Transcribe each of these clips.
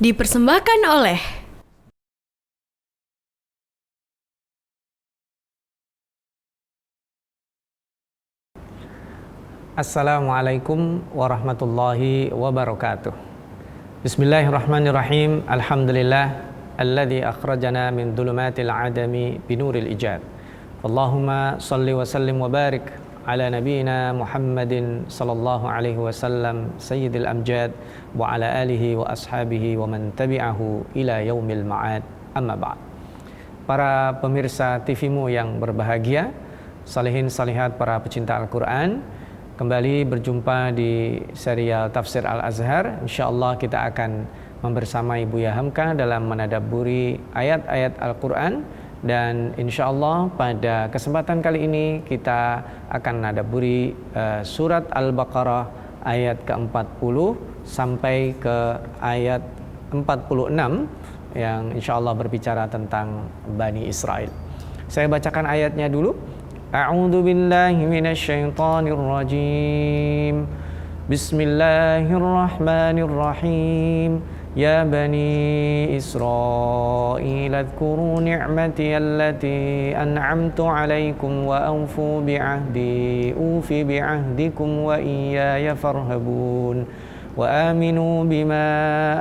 Dipersembahkan oleh Assalamualaikum warahmatullahi wabarakatuh. Bismillahirrahmanirrahim. Alhamdulillah alladzi akhrajana min dhulumatil adami binuril ijad. Allahumma salli wa sallim wa barik ala nabiyyina Muhammadin sallallahu alaihi wasallam sayyidil amjad wa ala alihi wa ashabihi wa man tabi'ahu ila yaumil ma'ad. Amma ba'd. Para pemirsa TV-mu yang berbahagia, salihin salihat para pecinta Al-Qur'an, kembali berjumpa di serial Tafsir Al-Azhar. InsyaAllah kita akan membersamai Buya Hamka dalam menadabburi ayat-ayat Al-Quran. Dan InsyaAllah pada kesempatan kali ini kita akan menadabburi surat Al-Baqarah ayat ke-40 sampai ke ayat 46 yang InsyaAllah berbicara tentang Bani Israel. Saya bacakan ayatnya dulu. A'udzu billahi minasyaitonir rajim. Bismillahirrahmanirrahim. Ya bani Israil adhkuru ni'mati allati an'amtu 'alaikum wa awfu bi'ahdi ufi bi'ahdikum wa iyaya farhabun. Wa aminu bima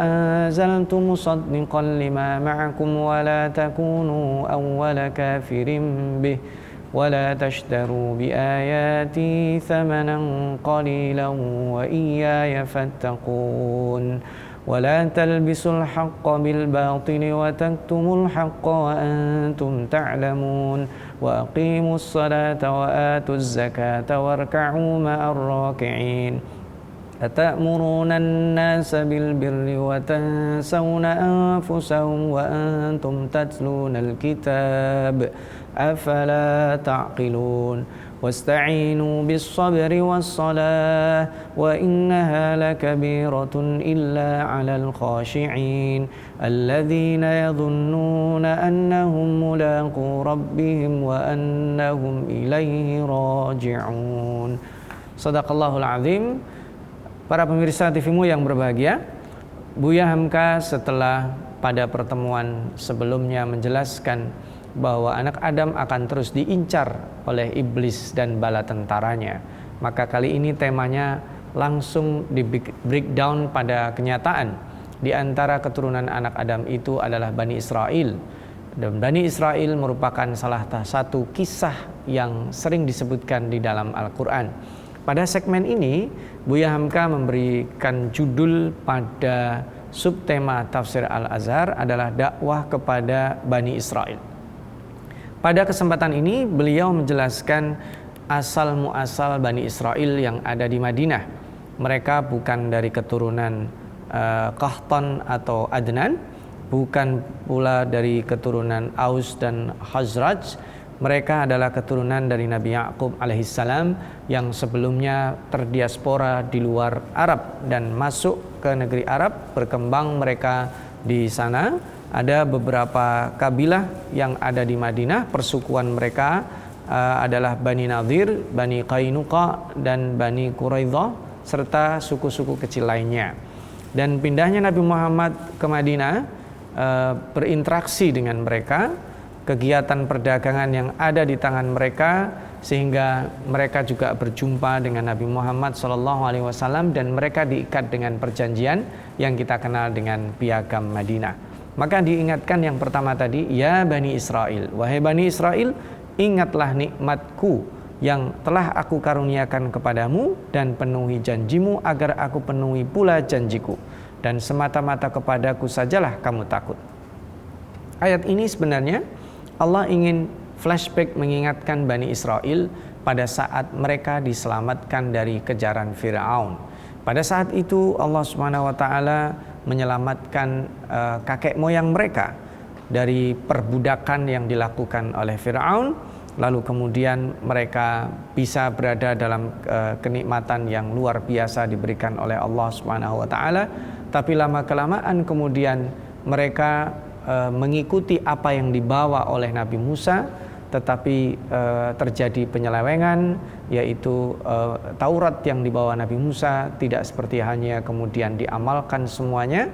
anzaltu musaddiqan lima ma'akum wa la takunu awwala kafirin bih. ولا تشتروا بآياتي ثمنا قليلا وإياي فاتقون ولا تلبسوا الحق بالباطل وتكتموا الحق وأنتم تعلمون وأقيموا الصلاة وآتوا الزكاة واركعوا مع الراكعين أتأمرون الناس بالبر وتنسون أنفسهم وأنتم تتلون الكتاب أفلا تعقلون واستعينوا بالصبر والصلاة وإنها لكبيرة إلا على الخاشعين الذين يظنون أنهم ملاقو ربهم وأنهم إليه راجعون. Sadaqallahul Azim. Para pemirsa TV-mu yang berbahagia, Buya Hamka setelah pada pertemuan sebelumnya menjelaskan bahwa anak Adam akan terus diincar oleh iblis dan bala tentaranya, maka kali ini temanya langsung di breakdown pada kenyataan. Di antara keturunan anak Adam itu adalah Bani Israel, dan Bani Israel merupakan salah satu kisah yang sering disebutkan di dalam Al-Quran. Pada segmen ini Buya Hamka memberikan judul pada subtema Tafsir Al-Azhar adalah dakwah kepada Bani Israel. Pada kesempatan ini beliau menjelaskan asal muasal Bani Israel yang ada di Madinah. Mereka bukan dari keturunan Qahtan atau Adnan, bukan pula dari keturunan Aus dan Khazraj. Mereka adalah keturunan dari Nabi Ya'qub alaihissalam yang sebelumnya terdiaspora di luar Arab dan masuk ke negeri Arab, berkembang mereka di sana. Ada beberapa kabilah yang ada di Madinah, persukuan mereka adalah Bani Nadir, Bani Qainuqa, dan Bani Quraidah, serta suku-suku kecil lainnya. Dan pindahnya Nabi Muhammad ke Madinah berinteraksi dengan mereka, kegiatan perdagangan yang ada di tangan mereka, sehingga mereka juga berjumpa dengan Nabi Muhammad SAW dan mereka diikat dengan perjanjian yang kita kenal dengan Piagam Madinah. Maka diingatkan yang pertama tadi, ya Bani Israel, wahai Bani Israel, ingatlah nikmatku yang telah aku karuniakan kepadamu dan penuhi janjimu agar aku penuhi pula janjiku, dan semata-mata kepadaku sajalah kamu takut. Ayat ini sebenarnya Allah ingin flashback mengingatkan Bani Israel pada saat mereka diselamatkan dari kejaran Fir'aun. Pada saat itu Allah SWT menyelamatkan kakek moyang mereka dari perbudakan yang dilakukan oleh Fir'aun. Lalu kemudian mereka bisa berada dalam kenikmatan yang luar biasa diberikan oleh Allah SWT. Tapi lama-kelamaan kemudian mereka mengikuti apa yang dibawa oleh Nabi Musa, tetapi terjadi penyelewengan, yaitu Taurat yang dibawa Nabi Musa tidak seperti hanya kemudian diamalkan semuanya,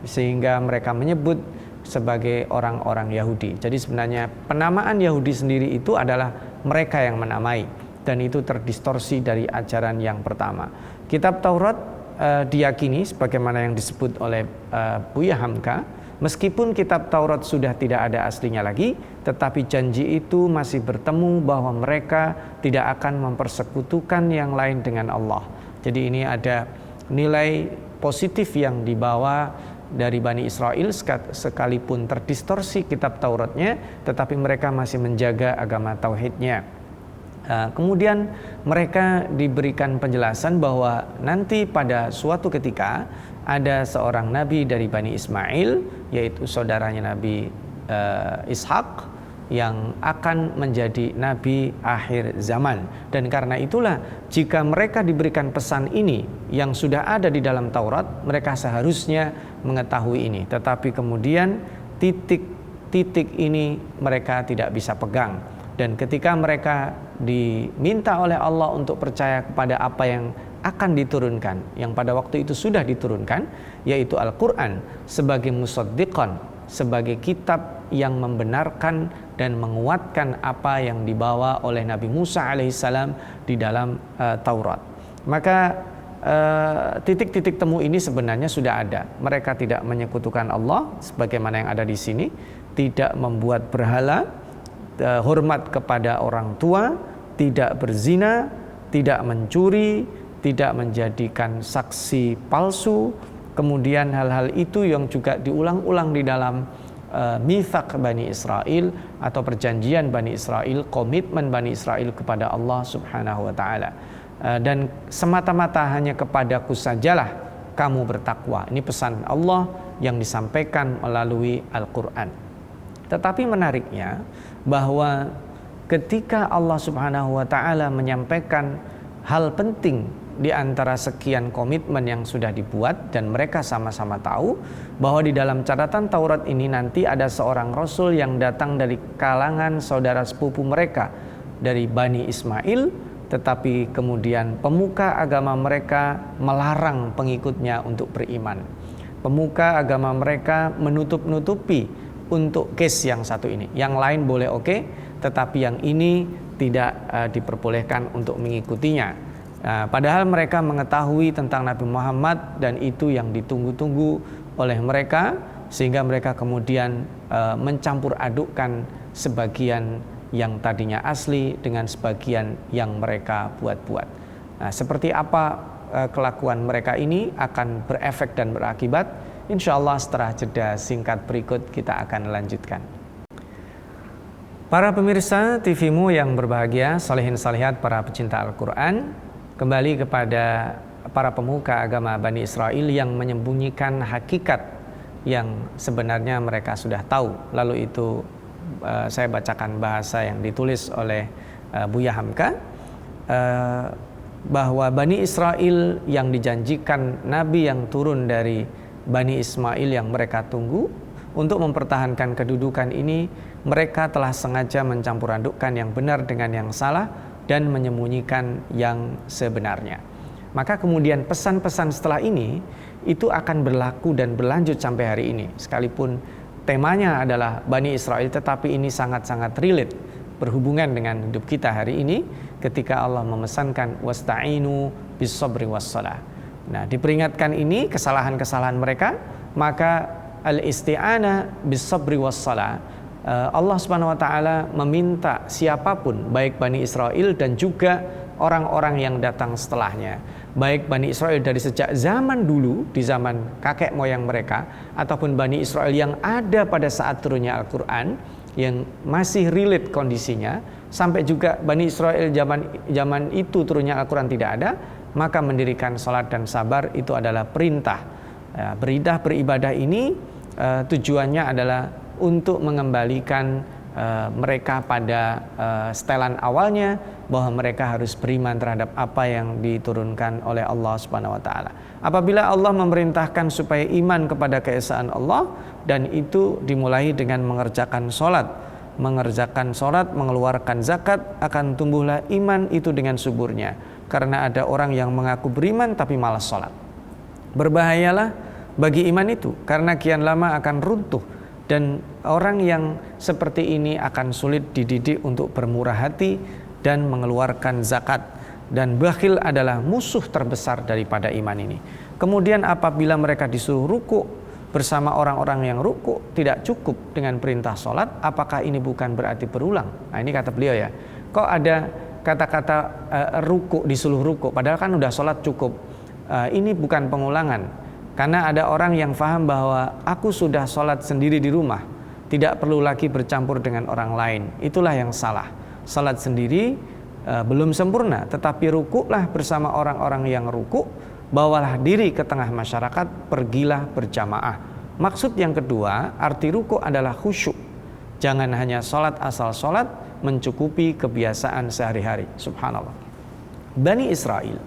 sehingga mereka menyebut sebagai orang-orang Yahudi. Jadi sebenarnya penamaan Yahudi sendiri itu adalah mereka yang menamai, dan itu terdistorsi dari ajaran yang pertama. Kitab Taurat diyakini sebagaimana yang disebut oleh Buya Hamka, meskipun kitab Taurat sudah tidak ada aslinya lagi, tetapi janji itu masih bertemu bahwa mereka tidak akan mempersekutukan yang lain dengan Allah. Jadi ini ada nilai positif yang dibawa dari Bani Israel, sekalipun terdistorsi kitab Tauratnya, tetapi mereka masih menjaga agama tauhidnya. Kemudian mereka diberikan penjelasan bahwa nanti pada suatu ketika ada seorang nabi dari Bani Ismail, yaitu saudaranya Nabi Ishak, yang akan menjadi nabi akhir zaman. Dan karena itulah jika mereka diberikan pesan ini yang sudah ada di dalam Taurat, mereka seharusnya mengetahui ini. Tetapi kemudian titik ini mereka tidak bisa pegang. Dan ketika mereka diminta oleh Allah untuk percaya kepada apa yang akan diturunkan, yang pada waktu itu sudah diturunkan, yaitu Al-Quran, sebagai musaddiqan, sebagai kitab yang membenarkan dan menguatkan apa yang dibawa oleh Nabi Musa alaihissalam di dalam Taurat. Maka titik-titik temu ini sebenarnya sudah ada. Mereka tidak menyekutukan Allah sebagaimana yang ada di sini, tidak membuat berhala, hormat kepada orang tua, tidak berzina, tidak mencuri, tidak menjadikan saksi palsu. Kemudian hal-hal itu yang juga diulang-ulang di dalam mitsaq Bani Israel atau perjanjian Bani Israel, komitmen Bani Israel kepada Allah Subhanahu wa taala. Dan semata-mata hanya kepadaku sajalah kamu bertakwa. Ini pesan Allah yang disampaikan melalui Al-Qur'an. Tetapi menariknya bahwa ketika Allah Subhanahu wa taala menyampaikan hal penting di antara sekian komitmen yang sudah dibuat, dan mereka sama-sama tahu bahwa di dalam catatan Taurat ini nanti ada seorang rasul yang datang dari kalangan saudara sepupu mereka dari Bani Ismail, tetapi kemudian pemuka agama mereka melarang pengikutnya untuk beriman. Pemuka agama mereka menutup-nutupi untuk case yang satu ini. Yang lain boleh oke, tetapi yang ini tidak diperbolehkan untuk mengikutinya. Padahal mereka mengetahui tentang Nabi Muhammad dan itu yang ditunggu-tunggu oleh mereka, sehingga mereka kemudian mencampur adukkan sebagian yang tadinya asli dengan sebagian yang mereka buat-buat. Seperti apa kelakuan mereka ini akan berefek dan berakibat, insya Allah setelah jeda singkat berikut kita akan lanjutkan. Para pemirsa TV-mu yang berbahagia, salihin salihat para pecinta Al-Quran, kembali kepada para pemuka agama Bani Israel yang menyembunyikan hakikat yang sebenarnya mereka sudah tahu. Lalu itu saya bacakan bahasa yang ditulis oleh Buya Hamka, bahwa Bani Israel yang dijanjikan Nabi yang turun dari Bani Ismail yang mereka tunggu untuk mempertahankan kedudukan ini, mereka telah sengaja mencampur adukkan yang benar dengan yang salah dan menyembunyikan yang sebenarnya. Maka kemudian pesan-pesan setelah ini itu akan berlaku dan berlanjut sampai hari ini. Sekalipun temanya adalah Bani Israel, tetapi ini sangat-sangat relate, berhubungan dengan hidup kita hari ini ketika Allah memesankan wasta'inu bis-sabri was-shalah. Nah, diperingatkan ini kesalahan-kesalahan mereka, maka al-isti'anah bis-sabri was-shalah, Allah Subhanahu wa taala meminta siapapun, baik Bani Israel dan juga orang-orang yang datang setelahnya, baik Bani Israel dari sejak zaman dulu, di zaman kakek moyang mereka, ataupun Bani Israel yang ada pada saat turunnya Al-Quran, yang masih relate kondisinya, sampai juga Bani Israel zaman itu turunnya Al-Quran tidak ada, maka mendirikan salat dan sabar itu adalah perintah. Beribadah ini tujuannya adalah untuk mengembalikan mereka pada setelan awalnya, bahwa mereka harus beriman terhadap apa yang diturunkan oleh Allah Subhanahu wa taala. Apabila Allah memerintahkan supaya iman kepada keesaan Allah, dan itu dimulai dengan mengerjakan salat, mengeluarkan zakat, akan tumbuhlah iman itu dengan suburnya. Karena ada orang yang mengaku beriman tapi malas salat. Berbahayalah bagi iman itu, karena kian lama akan runtuh. Dan orang yang seperti ini akan sulit dididik untuk bermurah hati dan mengeluarkan zakat. Dan bakhil adalah musuh terbesar daripada iman ini. Kemudian apabila mereka disuruh ruku bersama orang-orang yang ruku tidak cukup dengan perintah sholat, apakah ini bukan berarti berulang? Nah ini kata beliau ya, kok ada kata-kata ruku, disuruh ruku, padahal kan udah sholat cukup. Ini bukan pengulangan, karena ada orang yang faham bahwa aku sudah sholat sendiri di rumah, tidak perlu lagi bercampur dengan orang lain. Itulah yang salah. Sholat sendiri belum sempurna, tetapi rukuklah bersama orang-orang yang ruku, bawalah diri ke tengah masyarakat, pergilah berjamaah. Maksud yang kedua, arti ruku adalah khusyuk. Jangan hanya sholat asal sholat, mencukupi kebiasaan sehari-hari. Subhanallah. Bani Israel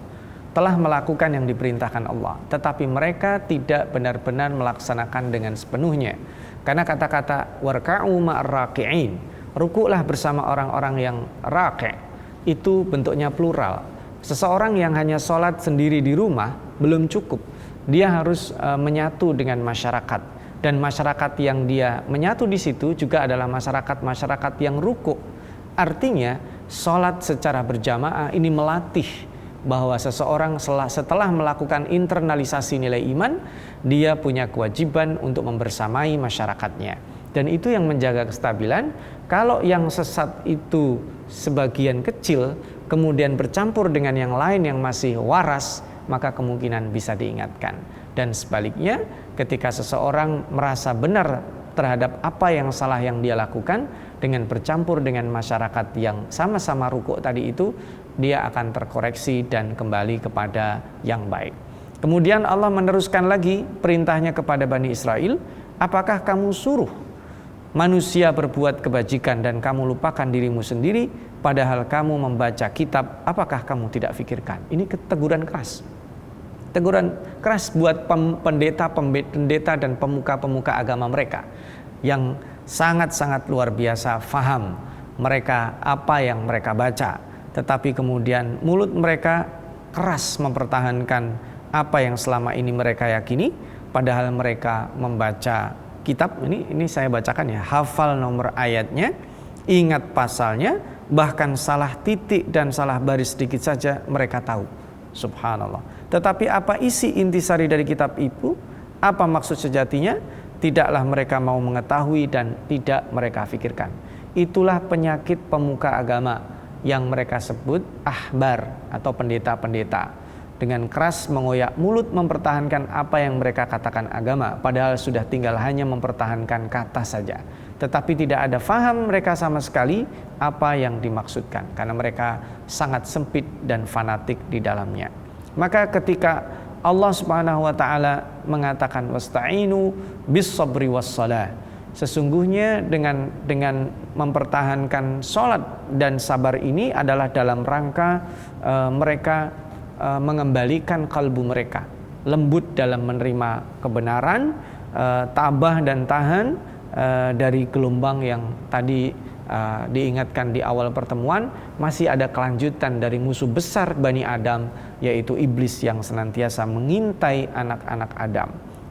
telah melakukan yang diperintahkan Allah, tetapi mereka tidak benar-benar melaksanakan dengan sepenuhnya. Karena kata-kata warka'u ma'ar-raki'in, rukuklah bersama orang-orang yang raki', itu bentuknya plural. Seseorang yang hanya sholat sendiri di rumah belum cukup, dia harus menyatu dengan masyarakat. Dan masyarakat yang dia menyatu di situ juga adalah masyarakat yang rukuk. Artinya sholat secara berjamaah ini melatih bahwa seseorang setelah melakukan internalisasi nilai iman, dia punya kewajiban untuk membersamai masyarakatnya. Dan itu yang menjaga kestabilan. Kalau yang sesat itu sebagian kecil, kemudian bercampur dengan yang lain yang masih waras, maka kemungkinan bisa diingatkan. Dan sebaliknya, ketika seseorang merasa benar terhadap apa yang salah yang dia lakukan, dengan bercampur dengan masyarakat yang sama-sama rukuk tadi itu, dia akan terkoreksi dan kembali kepada yang baik. Kemudian Allah meneruskan lagi perintahnya kepada Bani Israel, apakah kamu suruh manusia berbuat kebajikan dan kamu lupakan dirimu sendiri, padahal kamu membaca kitab, apakah kamu tidak fikirkan? Ini teguran keras. Teguran keras buat pendeta dan pemuka-pemuka agama mereka yang sangat-sangat luar biasa faham mereka apa yang mereka baca, tetapi kemudian mulut mereka keras mempertahankan apa yang selama ini mereka yakini, padahal mereka membaca kitab. Ini saya bacakan ya, hafal nomor ayatnya, ingat pasalnya, bahkan salah titik dan salah baris sedikit saja mereka tahu. Subhanallah. Tetapi apa isi intisari dari kitab itu? Apa maksud sejatinya? Tidaklah mereka mau mengetahui dan tidak mereka fikirkan. Itulah penyakit pemuka agama yang mereka sebut ahbar atau pendeta-pendeta. Dengan keras mengoyak mulut mempertahankan apa yang mereka katakan agama, padahal sudah tinggal hanya mempertahankan kata saja. Tetapi tidak ada faham mereka sama sekali apa yang dimaksudkan, karena mereka sangat sempit dan fanatik di dalamnya. Maka ketika Allah Subhanahu wa taala mengatakan wasta'inu bis-sabri was-shalah, sesungguhnya dengan mempertahankan salat dan sabar ini adalah dalam rangka mereka mengembalikan kalbu mereka, lembut dalam menerima kebenaran, tabah dan tahan dari gelombang yang tadi diingatkan di awal pertemuan. Masih ada kelanjutan dari musuh besar Bani Adam, yaitu iblis yang senantiasa mengintai anak-anak Adam.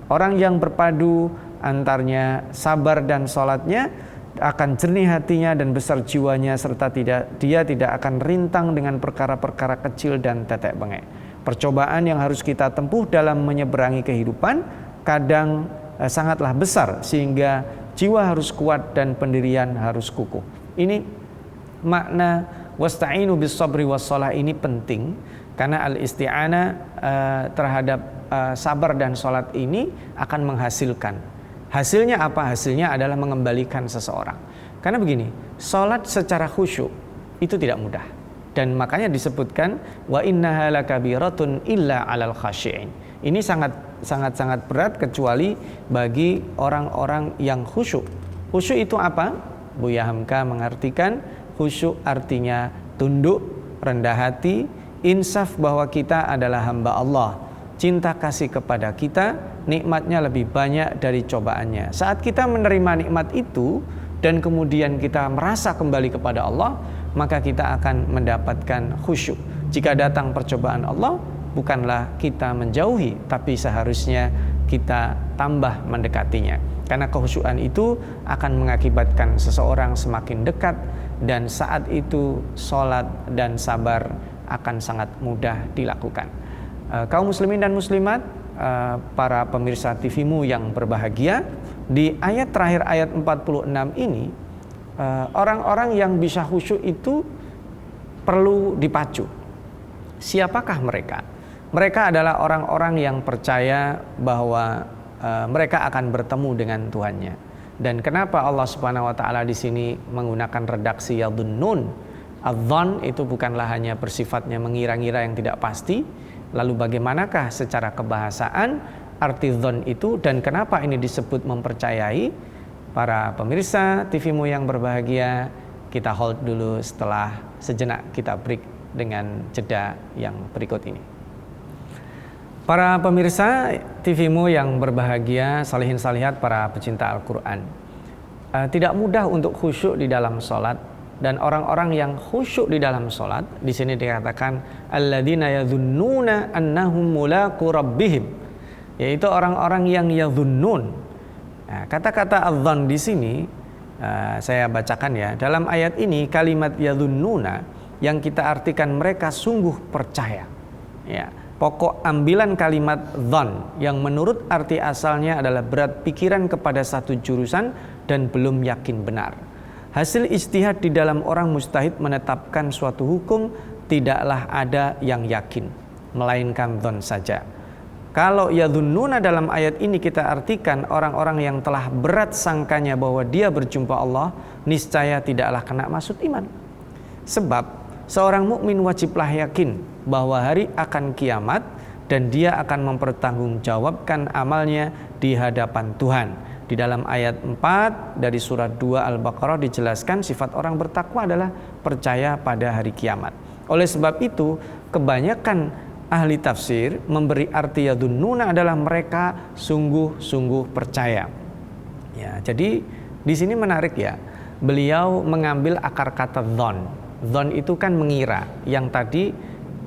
Orang yang berpadu antaranya sabar dan sholatnya akan jernih hatinya dan besar jiwanya, serta dia tidak akan rintang dengan perkara-perkara kecil dan tetek bengek. Percobaan yang harus kita tempuh dalam menyeberangi kehidupan kadang sangatlah besar, sehingga jiwa harus kuat dan pendirian harus kukuh. Ini makna wasta'inu bis sabri was shalah ini penting, karena al-isti'anah terhadap sabar dan sholat ini akan menghasilkan. Hasilnya apa? Hasilnya adalah mengembalikan seseorang. Karena begini, sholat secara khusyuk itu tidak mudah. Dan makanya disebutkan wa innaha lakabiratun illa 'alal khashi'in. Ini sangat berat kecuali bagi orang-orang yang khusyuk. Khusyuk itu apa? Buya Hamka mengartikan khusyuk artinya tunduk, rendah hati, insaf bahwa kita adalah hamba Allah. Cinta kasih kepada kita, nikmatnya lebih banyak dari cobaannya. Saat kita menerima nikmat itu dan kemudian kita merasa kembali kepada Allah, maka kita akan mendapatkan khusyuk. Jika datang percobaan Allah, bukanlah kita menjauhi, tapi seharusnya kita tambah mendekatinya. Karena kekhusyuan itu akan mengakibatkan seseorang semakin dekat, dan saat itu sholat dan sabar akan sangat mudah dilakukan. Kaum muslimin dan muslimat, para pemirsa TV-mu yang berbahagia, di ayat terakhir ayat 46 ini, orang-orang yang bisa khusyuk itu perlu dipacu. Siapakah mereka? Mereka adalah orang-orang yang percaya bahwa mereka akan bertemu dengan Tuhannya. Dan kenapa Allah Subhanahu wa taala di sini menggunakan redaksi yadhunnun? Adzan itu bukanlah hanya bersifatnya mengira-ngira yang tidak pasti. Lalu bagaimanakah secara kebahasaan arti dzan itu, dan kenapa ini disebut mempercayai? Para pemirsa TV-mu yang berbahagia, kita hold dulu, setelah sejenak kita break dengan jeda yang berikut ini. Para pemirsa TV-mu yang berbahagia, salihin salihat, para pecinta Al-Quran, tidak mudah untuk khusyuk di dalam sholat. Dan orang-orang yang khusyuk di dalam sholat, di sini dikatakan alladzina yadhunnuna annahum mulaqu rabbihim, yaitu orang-orang yang yadhunnun. Nah, kata-kata adzan di sini saya bacakan ya. Dalam ayat ini kalimat yadhunnuna yang kita artikan mereka sungguh percaya. Ya, pokok ambilan kalimat dzan yang menurut arti asalnya adalah berat pikiran kepada satu jurusan dan belum yakin benar. Hasil ijtihad di dalam orang mujtahid menetapkan suatu hukum, tidaklah ada yang yakin, melainkan dzan saja. Kalau yadhunnuna dalam ayat ini kita artikan orang-orang yang telah berat sangkanya bahwa dia berjumpa Allah, niscaya tidaklah kena masuk iman. Sebab seorang mukmin wajiblah yakin bahwa hari akan kiamat dan dia akan mempertanggungjawabkan amalnya di hadapan Tuhan. Di dalam ayat 4 dari surat 2 Al-Baqarah dijelaskan sifat orang bertakwa adalah percaya pada hari kiamat. Oleh sebab itu, kebanyakan ahli tafsir memberi arti yadhunnuna adalah mereka sungguh-sungguh percaya. Ya, jadi di sini menarik ya. Beliau mengambil akar kata dzan. Dzan itu kan mengira, yang tadi,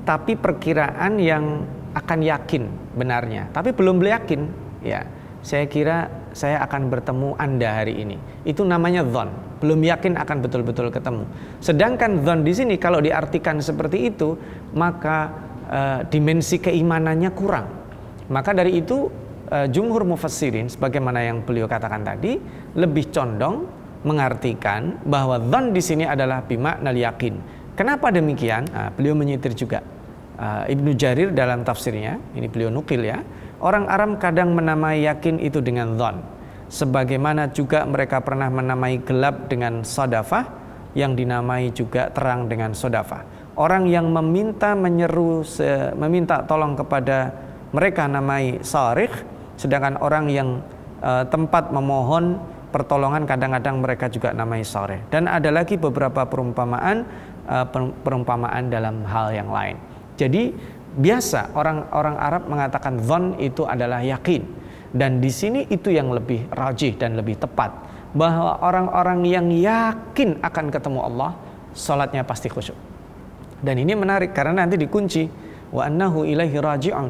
tapi perkiraan yang akan yakin benarnya, tapi belum yakin. Ya, saya kira saya akan bertemu Anda hari ini. Itu namanya dzan, belum yakin akan betul-betul ketemu. Sedangkan dzan di sini kalau diartikan seperti itu, maka dimensi keimanannya kurang. Maka dari itu jumhur mufassirin, sebagaimana yang beliau katakan tadi, lebih condong mengartikan bahwa dzan di sini adalah bimakna yakin. Kenapa demikian? Beliau menyitir juga. Ibnu Jarir dalam tafsirnya, ini beliau nukil ya, orang Arab kadang menamai yakin itu dengan dzan, sebagaimana juga mereka pernah menamai gelap dengan sodafah, yang dinamai juga terang dengan sodafah. Orang yang meminta meminta tolong kepada mereka namai sarikh, sedangkan orang yang tempat memohon pertolongan kadang-kadang mereka juga namai sarikh. Dan ada lagi beberapa perumpamaan dalam hal yang lain. Jadi biasa orang Arab mengatakan dzan itu adalah yakin, dan di sini itu yang lebih rajih dan lebih tepat, bahwa orang-orang yang yakin akan ketemu Allah, salatnya pasti khusyuk. Dan ini menarik karena nanti dikunci wa annahu ilaihi raji'un,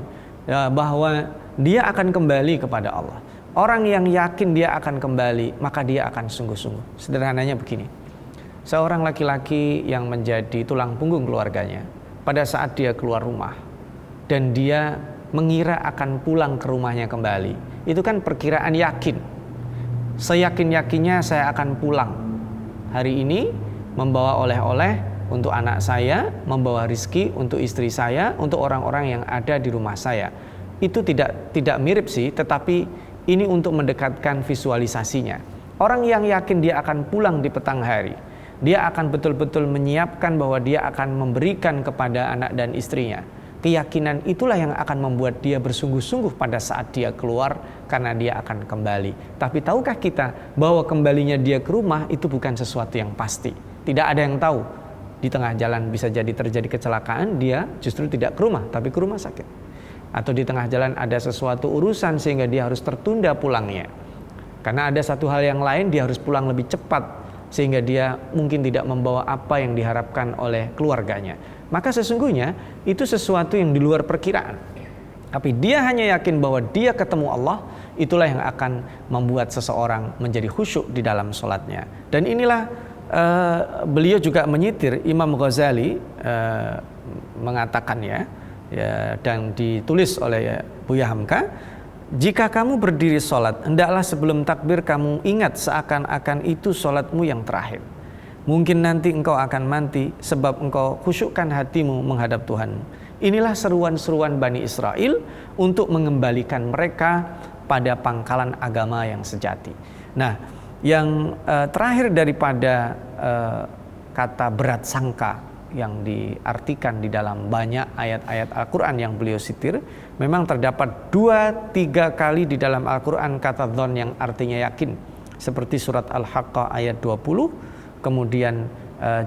bahwa dia akan kembali kepada Allah. Orang yang yakin dia akan kembali, maka dia akan sungguh-sungguh. Sederhananya begini, seorang laki-laki yang menjadi tulang punggung keluarganya, pada saat dia keluar rumah dan dia mengira akan pulang ke rumahnya kembali, itu kan perkiraan yakin. Seyakin-yakinnya saya akan pulang hari ini, membawa oleh-oleh untuk anak saya, membawa rizki untuk istri saya, untuk orang-orang yang ada di rumah saya. Itu tidak mirip sih, tetapi ini untuk mendekatkan visualisasinya. Orang yang yakin dia akan pulang di petang hari, dia akan betul-betul menyiapkan bahwa dia akan memberikan kepada anak dan istrinya. Keyakinan itulah yang akan membuat dia bersungguh-sungguh pada saat dia keluar, karena dia akan kembali. Tapi tahukah kita bahwa kembalinya dia ke rumah itu bukan sesuatu yang pasti. Tidak ada yang tahu. Di tengah jalan bisa jadi terjadi kecelakaan, dia justru tidak ke rumah, tapi ke rumah sakit. Atau di tengah jalan ada sesuatu urusan sehingga dia harus tertunda pulangnya. Karena ada satu hal yang lain, dia harus pulang lebih cepat, sehingga dia mungkin tidak membawa apa yang diharapkan oleh keluarganya. Maka sesungguhnya itu sesuatu yang di luar perkiraan. Tapi dia hanya yakin bahwa dia ketemu Allah, itulah yang akan membuat seseorang menjadi khusyuk di dalam sholatnya. Dan inilah beliau juga menyitir Imam Ghazali mengatakan ya, dan ditulis oleh Buya Hamka, jika kamu berdiri sholat, hendaklah sebelum takbir kamu ingat seakan-akan itu sholatmu yang terakhir. Mungkin nanti engkau akan mati sebab engkau khusyukkan hatimu menghadap Tuhanmu. Inilah seruan-seruan Bani Israel untuk mengembalikan mereka pada pangkalan agama yang sejati. Nah, yang terakhir daripada kata berat sangka yang diartikan di dalam banyak ayat-ayat Al-Quran yang beliau sitir, memang terdapat 2-3 kali di dalam Al-Quran kata dzon yang artinya yakin, seperti surat Al-Haqqah ayat 20, kemudian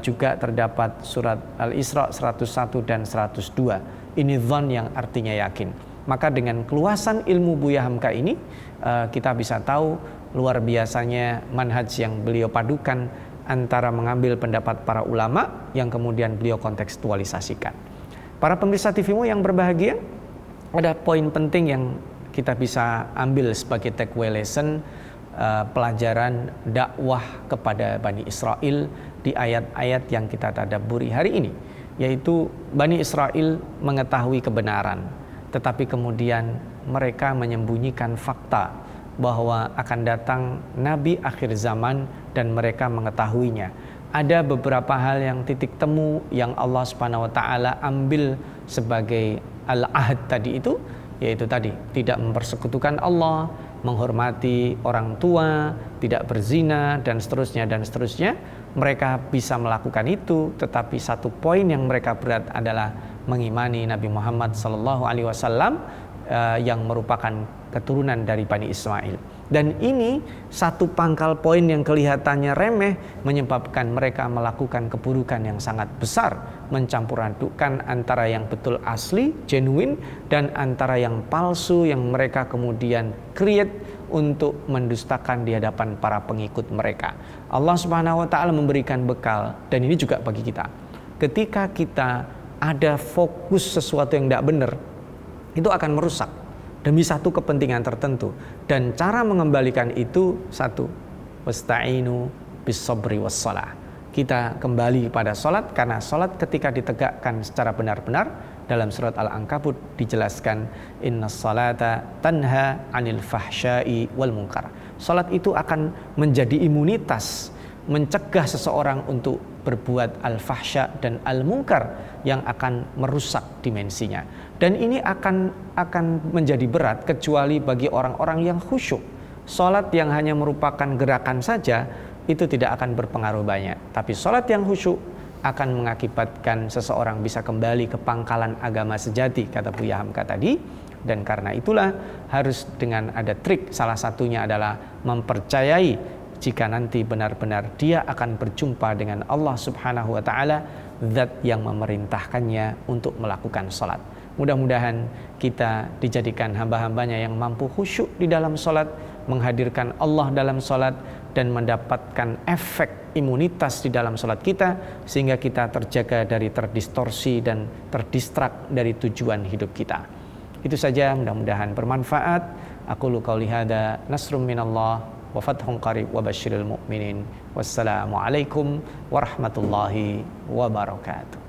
juga terdapat surat Al-Isra 101 dan 102. Ini dzon yang artinya yakin. Maka dengan keluasan ilmu Buya Hamka ini, kita bisa tahu luar biasanya manhaj yang beliau padukan antara mengambil pendapat para ulama yang kemudian beliau kontekstualisasikan. Para pemirsa TVmu yang berbahagia, ada poin penting yang kita bisa ambil sebagai takeaway lesson, pelajaran dakwah kepada Bani Israel di ayat-ayat yang kita tadabburi hari ini, yaitu Bani Israel mengetahui kebenaran, tetapi kemudian mereka menyembunyikan fakta bahwa akan datang Nabi akhir zaman dan mereka mengetahuinya. Ada beberapa hal yang titik temu yang Allah Subhanahu wa taala ambil sebagai al-ahd tadi itu, yaitu tadi tidak mempersekutukan Allah, menghormati orang tua, tidak berzina dan seterusnya dan seterusnya. Mereka bisa melakukan itu, tetapi satu poin yang mereka berat adalah mengimani Nabi Muhammad SAW yang merupakan keturunan dari Bani Ismail. Dan ini satu pangkal poin yang kelihatannya remeh menyebabkan mereka melakukan keburukan yang sangat besar, mencampur adukkan antara yang betul asli, genuine, dan antara yang palsu yang mereka kemudian create untuk mendustakan di hadapan para pengikut mereka. Allah Subhanahu wa taala memberikan bekal, dan ini juga bagi kita. Ketika kita ada fokus sesuatu yang tidak benar, itu akan merusak demi satu kepentingan tertentu, dan cara mengembalikan itu satu, wasta'inu bis-sabri was-shalah. Kita kembali pada salat, karena salat ketika ditegakkan secara benar-benar, dalam surat Al-Ankabut dijelaskan innas salata tanha 'anil fahsya'i wal munkar. Salat itu akan menjadi imunitas, mencegah seseorang untuk berbuat al-fahsya dan al-munkar yang akan merusak dimensinya. Dan ini akan menjadi berat kecuali bagi orang-orang yang khusyuk. Salat yang hanya merupakan gerakan saja itu tidak akan berpengaruh banyak. Tapi salat yang khusyuk akan mengakibatkan seseorang bisa kembali ke pangkalan agama sejati, kata Buya Hamka tadi. Dan karena itulah harus dengan ada trik, salah satunya adalah mempercayai jika nanti benar-benar dia akan berjumpa dengan Allah Subhanahu wa taala, zat yang memerintahkannya untuk melakukan salat. Mudah-mudahan kita dijadikan hamba-hambanya yang mampu khusyuk di dalam salat, menghadirkan Allah dalam salat, dan mendapatkan efek imunitas di dalam salat kita, sehingga kita terjaga dari terdistorsi dan terdistrak dari tujuan hidup kita. Itu saja, mudah-mudahan bermanfaat. Aqulu qauli hadza, nasrum minallah wa fathun qarib wa basyiril mu'minin. Wassalamualaikum warahmatullahi wabarakatuh.